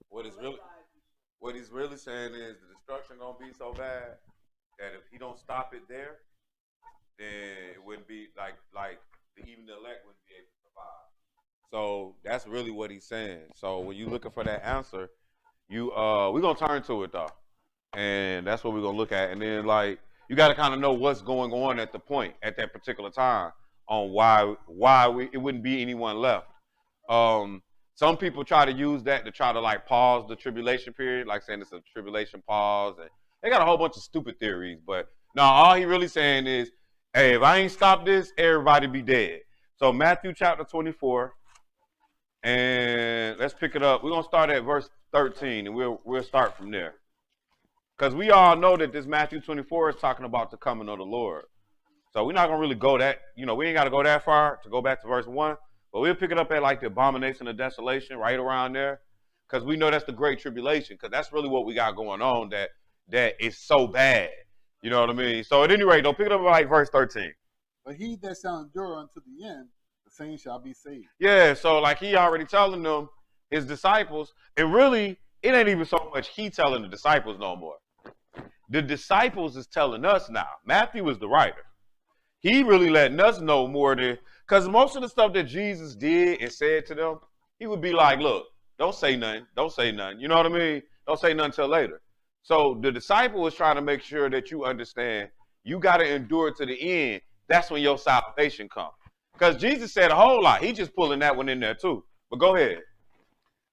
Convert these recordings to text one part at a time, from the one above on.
What is really what he's really saying is the destruction gonna be so bad that if he don't stop it there, then it wouldn't be like even the elect wouldn't be able to survive. So that's really what he's saying. So when you're looking for that answer, we're gonna turn to it though, and that's what we're gonna look at. And then like you got to kind of know what's going on at the point at that particular time on why it wouldn't be anyone left. Some people try to use that to try to like pause the tribulation period, like saying it's a tribulation pause, and they got a whole bunch of stupid theories. But no, all he really saying is, hey, if I ain't stop this, everybody be dead. So Matthew chapter 24, and let's pick it up. We're gonna start at verse 13, and we'll start from there, because we all know that this Matthew 24 is talking about the coming of the Lord. So we're not gonna really go that, we ain't got to go that far to go back to verse 1. But we'll pick it up at like the abomination of desolation, right around there, because we know that's the great tribulation, because that's really what we got going on that is so bad. You know what I mean? So at any rate, don't pick it up at like verse 13. But he that shall endure unto the end, the same shall be saved. Yeah, so like he already telling them, his disciples, and really, it ain't even so much he telling the disciples no more. The disciples is telling us now. Matthew is the writer. He really letting us know more than, because most of the stuff that Jesus did and said to them, he would be like, look, don't say nothing. Don't say nothing. You know what I mean? Don't say nothing until later. So the disciple is trying to make sure that you understand you got to endure to the end. That's when your salvation comes. Because Jesus said a whole lot. He just pulling that one in there too. But go ahead.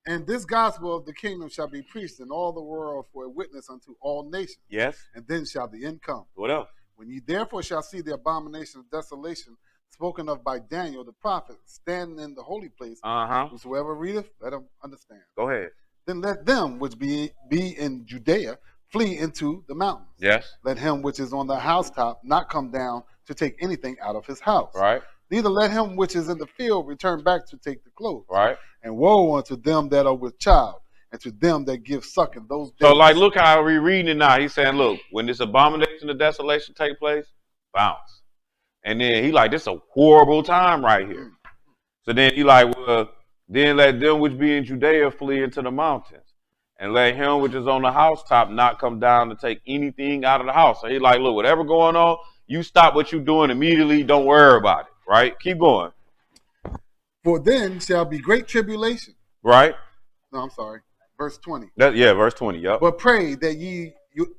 And this gospel of the kingdom shall be preached in all the world for a witness unto all nations. Yes. And then shall the end come. What else? When ye therefore shall see the abomination of desolation spoken of by Daniel the prophet, standing in the holy place, whosoever readeth, let him understand. Go ahead. Then let them which be in Judea flee into the mountains. Yes. Let him which is on the housetop not come down to take anything out of his house. Right. Neither let him which is in the field return back to take the clothes. Right. And woe unto them that are with child, and to them that give suck in those days. So like, look how we reading it now. He's saying, look, when this abomination of desolation take place, bounce. And then he like, this is a horrible time right here. So then he like, well, then let them which be in Judea flee into the mountains. And let him which is on the housetop not come down to take anything out of the house. So he like, look, whatever going on, you stop what you're doing immediately. Don't worry about it. Right? Keep going. For then shall be great tribulation. Right? No, I'm sorry. Verse 20. Verse 20. Yep. But pray that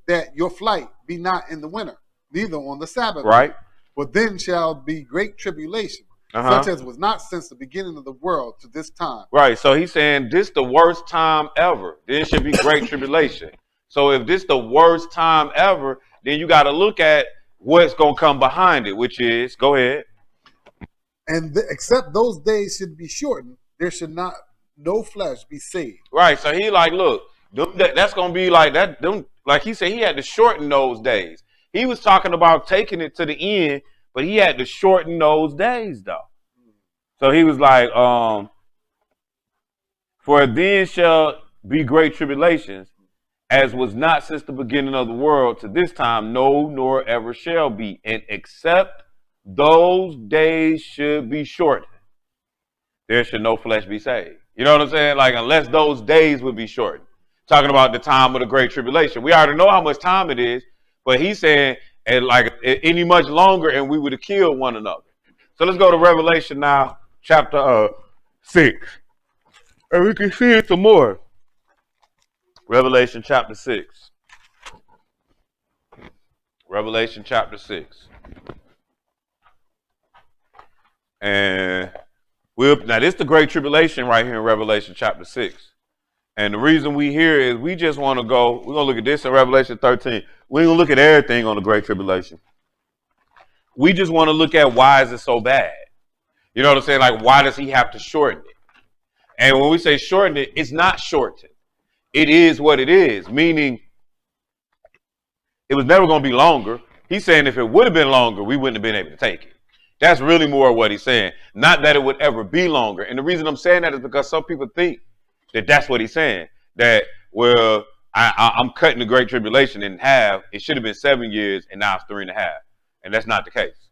that your flight be not in the winter, neither on the Sabbath. Right. For then shall be great tribulation, such as was not since the beginning of the world to this time. Right. So he's saying this the worst time ever. Then should be great tribulation. So if this the worst time ever, then you got to look at what's going to come behind it, which is, go ahead. And except those days should be shortened, there should not no flesh be saved. Right. So he like, look, that's going to be like that. Like he said, he had to shorten those days. He was talking about taking it to the end, but he had to shorten those days though. So he was like, for then shall be great tribulations, as was not since the beginning of the world to this time, no, nor ever shall be. And except those days should be shortened, there should no flesh be saved. You know what I'm saying? Like, unless those days would be shortened. Talking about the time of the great tribulation. We already know how much time it is, but he's saying, and like any much longer, and we would have killed one another. So let's go to Revelation now, chapter 6. And we can see it some more. Revelation chapter 6. Revelation chapter 6. And now this is the great tribulation right here in Revelation chapter 6. And the reason we here is we just want to go, we're going to look at this in Revelation 13. We ain't going to look at everything on the great tribulation. We just want to look at why is it so bad? You know what I'm saying? Like, why does he have to shorten it? And when we say shorten it, it's not shortened. It is what it is, meaning it was never going to be longer. He's saying if it would have been longer, we wouldn't have been able to take it. That's really more what he's saying. Not that it would ever be longer. And the reason I'm saying that is because some people think that that's what he's saying. That, well, I'm cutting the great tribulation in half. It should have been 7 years, and now it's 3.5. And that's not the case.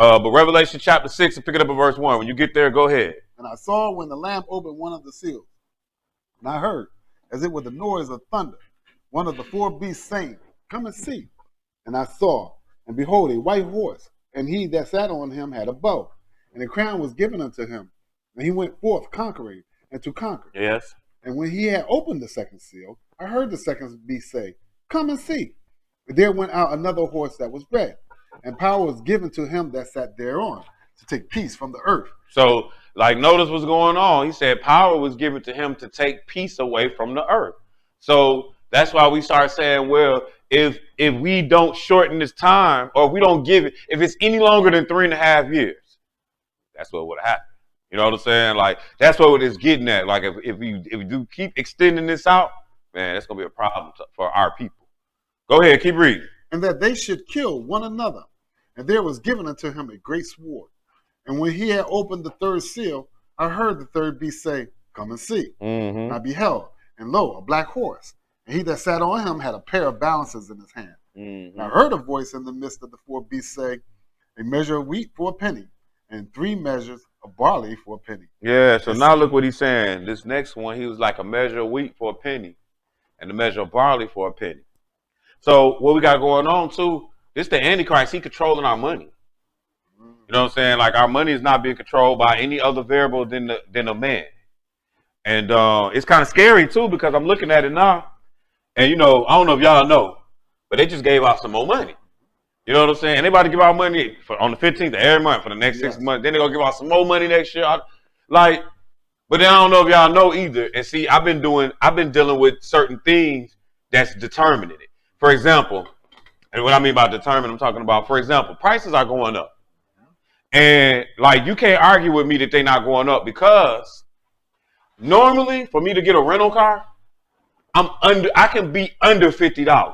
But Revelation chapter 6, and pick it up at verse 1. When you get there, go ahead. And I saw when the Lamb opened one of the seals, and I heard, as it were the noise of thunder, one of the four beasts saying, Come and see. And I saw, and behold, a white horse, and he that sat on him had a bow, and a crown was given unto him. And he went forth conquering, and to conquer. Yes. And when he had opened the second seal, I heard the second beast say, Come and see. And there went out another horse that was red, and power was given to him that sat thereon, to take peace from the earth. So, like, notice what's going on. He said power was given to him to take peace away from the earth. So that's why we start saying, well, if we don't shorten this time, or we don't give it, if it's any longer than 3.5 years, that's what would happen. You know what I'm saying? Like, that's what it's getting at. Like, if we do keep extending this out, man, that's gonna be a problem for our people. Go ahead, keep reading. And that they should kill one another. And there was given unto him a great sword. And when he had opened the third seal, I heard the third beast say, Come and see. Mm-hmm. And I beheld, and lo, a black horse. And he that sat on him had a pair of balances in his hand. Mm-hmm. And I heard a voice in the midst of the four beasts say, A measure of wheat for a penny, and 3 measures of barley for a penny. Yeah, so now look what he's saying. This next one, he was like a measure of wheat for a penny, and a measure of barley for a penny. So what we got going on too, this the Antichrist, he controlling our money. You know what I'm saying? Like, our money is not being controlled by any other variable than a man. And it's kind of scary too, because I'm looking at it now, and you know, I don't know if y'all know, but they just gave out some more money. You know what I'm saying? And they about to give out money on the 15th of every month for the next 6 months. Then they're gonna give out some more money next year. But then I don't know if y'all know either. And see, I've been dealing with certain things that's determining it. For example, and what I mean by determine, I'm talking about, for example, prices are going up. And like, you can't argue with me that they're not going up, because normally for me to get a rental car, I can be under $50.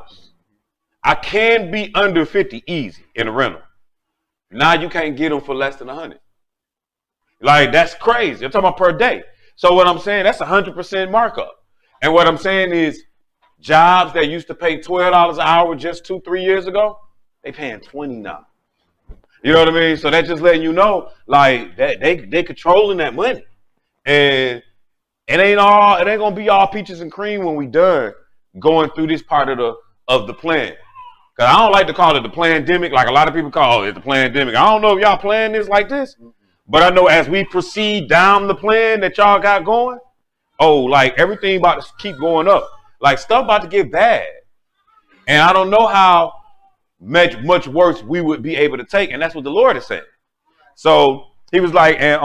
I can be under 50 easy in a rental. Now you can't get them for less than 100. Like, that's crazy. I'm talking about per day. So what I'm saying, that's 100% markup. And what I'm saying is, jobs that used to pay $12 an hour just 2-3 years ago, they paying $20 now. You know what I mean? So that's just letting you know, like, that they controlling that money. And it ain't gonna be all peaches and cream when we done going through this part of the plan. Cause I don't like to call it the pandemic, like a lot of people call it the pandemic. I don't know if y'all playing this like this, but I know as we proceed down the plan that y'all got going, like, everything about to keep going up. Like, stuff about to get bad. And I don't know how much worse we would be able to take. And that's what the Lord is saying. So he was like, and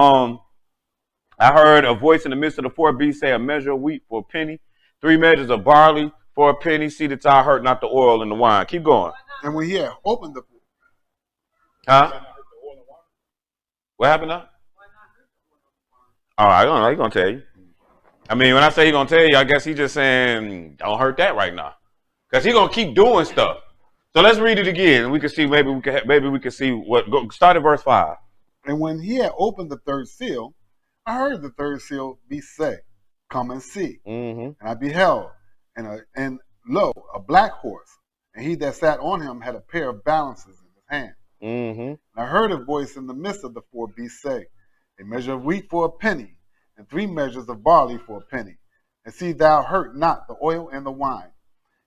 I heard a voice in the midst of the four beasts say, a measure of wheat for a penny, 3 measures of barley for a penny. See that thou hurt not the oil and the wine. Keep going. And when he had opened the... Huh? What happened now? I don't know. He's going to tell you. I mean, when I say he's going to tell you, I guess he's just saying, don't hurt that right now. Because he's going to keep doing stuff. So let's read it again. We can see, maybe we can see what, start at verse 5. And when he had opened the third seal, I heard the third seal be say, Come and see. Mm-hmm. And I beheld, and lo, a black horse, and he that sat on him had a pair of balances in his hand. Mm-hmm. And I heard a voice in the midst of the four beasts say, A measure of wheat for a penny, and 3 measures of barley for a penny. And see thou hurt not the oil and the wine.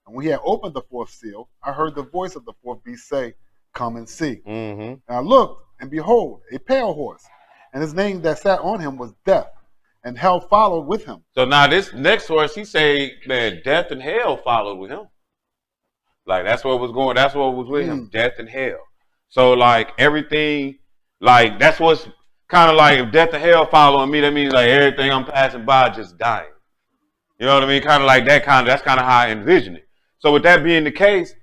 And when he had opened the fourth seal, I heard the voice of the fourth beast say, Come and see. Mm-hmm. And I looked, and behold, a pale horse, and his name that sat on him was Death, and hell followed with him. So now this next horse, he say, man, death and hell followed with him. Like, that's what was with him, death and hell. So, like, everything, like, that's what's kind of like, if death and hell following me, that means like everything I'm passing by just dying. You know what I mean? Kind of like that that's kind of how I envision it. So with that being the case,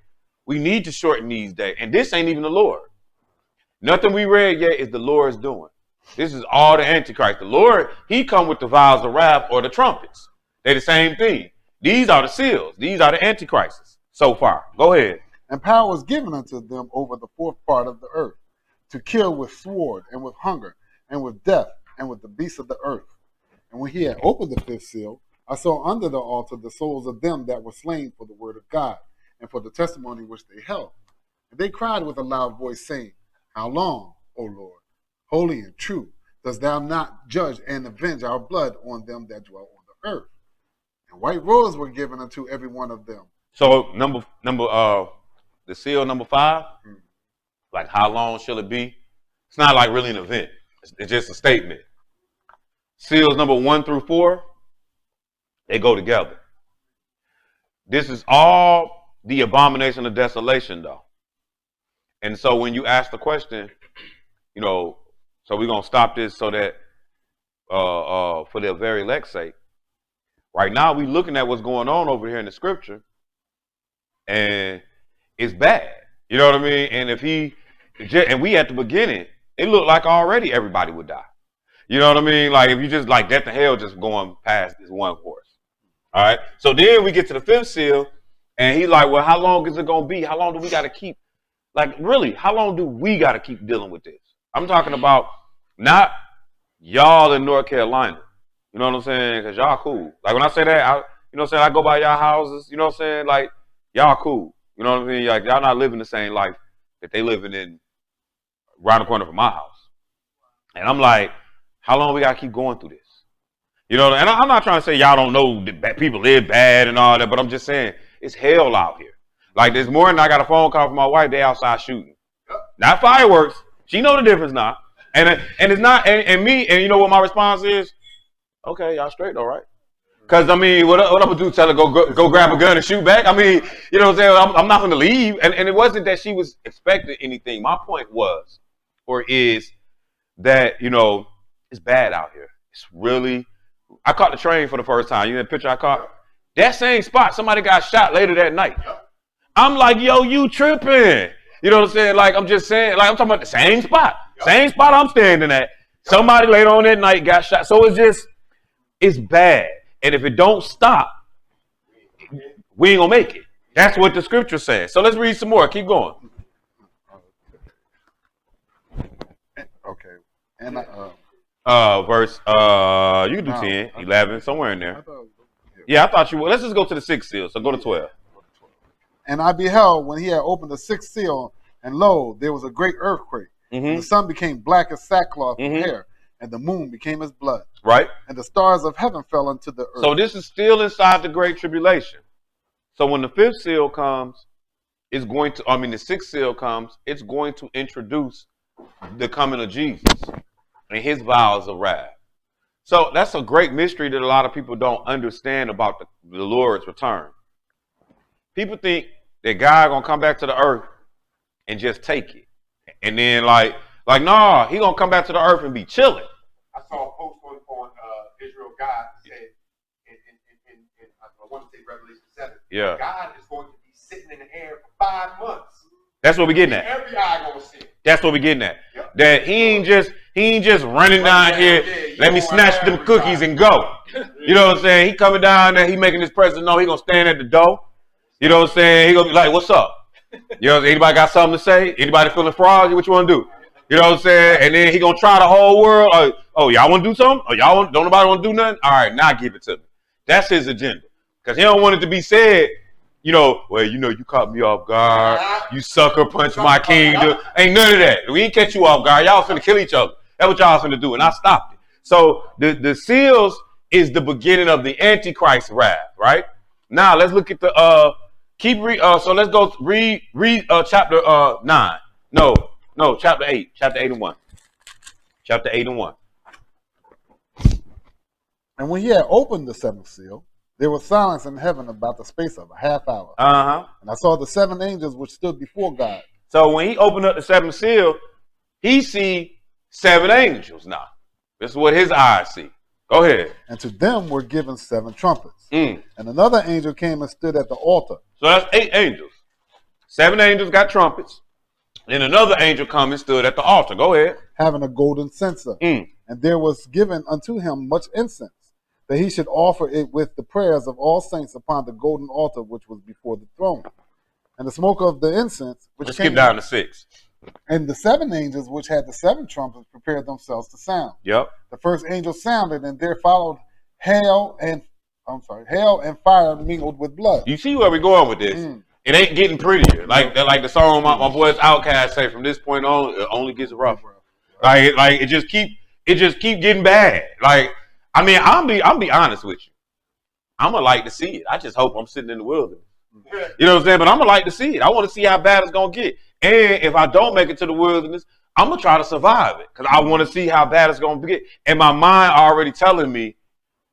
we need to shorten these days. And this ain't even the Lord. Nothing we read yet is the Lord's doing. This is all the Antichrist. The Lord, he come with the vials of wrath or the trumpets. They're the same thing. These are the seals. These are the Antichrists so far. Go ahead. And power was given unto them over the fourth part of the earth, to kill with sword, and with hunger, and with death, and with the beasts of the earth. And when he had opened the fifth seal, I saw under the altar the souls of them that were slain for the word of God, and for the testimony which they held. And they cried with a loud voice, saying, How long, O Lord, holy and true. Dost thou not judge and avenge our blood on them that dwell on the earth? And white robes were given unto every one of them. So the seal number 5, like how long shall it be? It's not like really an event. It's just a statement. Seals number 1 through 4, they go together. This is all the abomination of desolation, though. And so when you ask the question, so we're going to stop this so that for the very elect's sake, right now we're looking at what's going on over here in the scripture, and it's bad. You know what I mean? And and we at the beginning, it looked like already everybody would die. You know what I mean? Like if you just like death to hell just going past this one horse. All right. So then we get to the 5th seal, and he's like, well, how long is it going to be? How long do we got to keep? Like, really, how long do we got to keep dealing with this? I'm talking about not y'all in North Carolina. You know what I'm saying? Because y'all cool. Like, when I say that, I go by y'all houses. You know what I'm saying? Like, y'all cool. You know what I mean? Like, y'all not living the same life that they living in around the corner from my house. And I'm like, how long we got to keep going through this? And I'm not trying to say y'all don't know that people live bad and all that, but I'm just saying it's hell out here. Like this morning, I got a phone call from my wife. They outside shooting, not fireworks. She know the difference now, and it's not. And me, and you know what my response is? Okay, y'all straight, all right? Because I mean, what I'm gonna do? Tell her go grab a gun and shoot back? I mean, you know what I'm saying? I'm not gonna leave. And it wasn't that she was expecting anything. My point was, or is that it's bad out here. It's really. I caught the train for the first time. You know the picture I caught? That same spot, somebody got shot later that night. I'm like, yo, you tripping. You know what I'm saying? Like, I'm just saying, like, I'm talking about the same spot. Same spot I'm standing at. Somebody later on that night got shot. So it's bad. And if it don't stop, we ain't gonna make it. That's what the scripture says. So let's read some more. Keep going. Okay. And verse, you can do 10, 11, somewhere in there. I thought you would. Let's just go to the 6th seal. So go to 12. And I beheld when he had opened the 6th seal, and lo, there was a great earthquake. And the sun became black as sackcloth of hair, and the moon became as blood. Right. And the stars of heaven fell into the earth. So this is still inside the great tribulation. So when the 5th seal comes, the 6th seal comes, it's going to introduce the coming of Jesus and his vials of wrath. So that's a great mystery that a lot of people don't understand about the Lord's return. People think that God gonna come back to the earth and just take it, and then like nah, he gonna come back to the earth and be chilling. I saw a post on Israel God said in I want to say Revelation 7. Yeah. God is going to be sitting in the air for 5 months. That's what we're getting at. Every eye gonna see it. That's what we're getting at. Yep. That he ain't just running down here. Let me snatch them cookies and go. You know what I'm saying? He coming down there. He making his presence known. He gonna stand at the door. You know what I'm saying? He gonna be like, "What's up?" You know, anybody got something to say? Anybody feeling froggy? What you want to do? You know what I'm saying? And then he gonna try the whole world. Oh, y'all want to do something? Oh, don't nobody want to do nothing? All right, now give it to me. That's his agenda. Because he don't want it to be said, well, you caught me off guard. You sucker punched my king. Ain't none of that. We ain't catch you off guard. Y'all finna kill each other. That's what y'all finna do. And I stopped it. So the seals is the beginning of the Antichrist wrath, right? Now let's look at the so let's go read chapter 9. No, chapter 8. Chapter 8 and 1. Chapter 8 and 1. And when he had opened the 7th seal, there was silence in heaven about the space of a half hour. And I saw the 7 angels which stood before God. So when he opened up the 7th seal, he see 7 angels now. This is what his eyes see. Go ahead. And to them were given 7 trumpets. And another angel came and stood at the altar. So that's 8 angels. 7 angels got trumpets. And another angel come and stood at the altar. Go ahead. Having a golden censer. And there was given unto him much incense, that he should offer it with the prayers of all saints upon the golden altar which was before the throne. And the smoke of the incense, which Let's skip down to 6. And the 7 angels which had the 7 trumpets prepared themselves to sound. Yep. The first angel sounded, and there followed hail and fire mingled with blood. You see where we're going with this? It ain't getting prettier. Like the song my boys Outkast say, from this point on, it only gets rougher. Like it just keep getting bad. Like, I mean, I'm be honest with you. I'ma like to see it. I just hope I'm sitting in the wilderness. You know what I'm saying? But I'ma like to see it. I want to see how bad it's gonna get. And if I don't make it to the wilderness, I'm gonna try to survive it because I want to see how bad it's gonna get. And my mind already telling me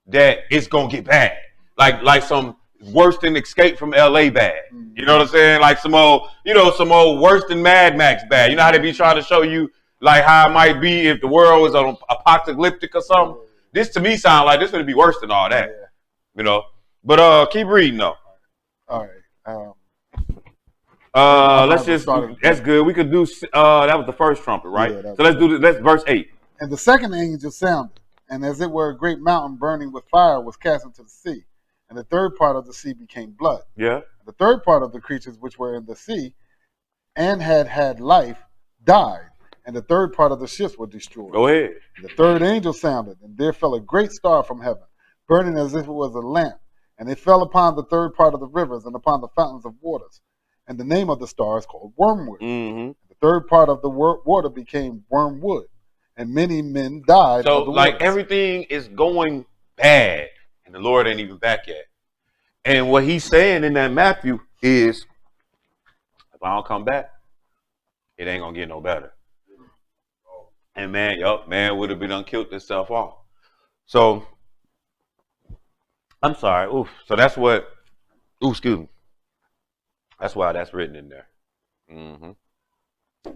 that it's gonna get bad. Like some worse than Escape from LA bad. You know what I'm saying? Like some old worse than Mad Max bad. You know how they be trying to show you like how it might be if the world was apocalyptic or something. This to me sounds like this gonna be worse than all that. You know. But keep reading though. All right. Let's just. That's good. We could do. That was the first trumpet, right? Yeah, so let's do this. Let's verse 8. And the second angel sounded, and as it were a great mountain burning with fire was cast into the sea, and the third part of the sea became blood. Yeah. The third part of the creatures which were in the sea and had life died, and the third part of the ships were destroyed. Go ahead. And the third angel sounded, and there fell a great star from heaven, burning as if it was a lamp, and it fell upon the third part of the rivers and upon the fountains of waters. And the name of the star is called Wormwood. Mm-hmm. The third part of the water became wormwood, and many men died. So, of the like, waters. everything is going bad, and the Lord ain't even back yet. And what he's saying in that Matthew is, if I don't come back, it ain't gonna get no better. And man would have been done killed himself off. So, I'm sorry. Oof. So that's what. Ooh, excuse me. That's why that's written in there.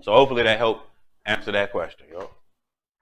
So hopefully that helped answer that question, yo.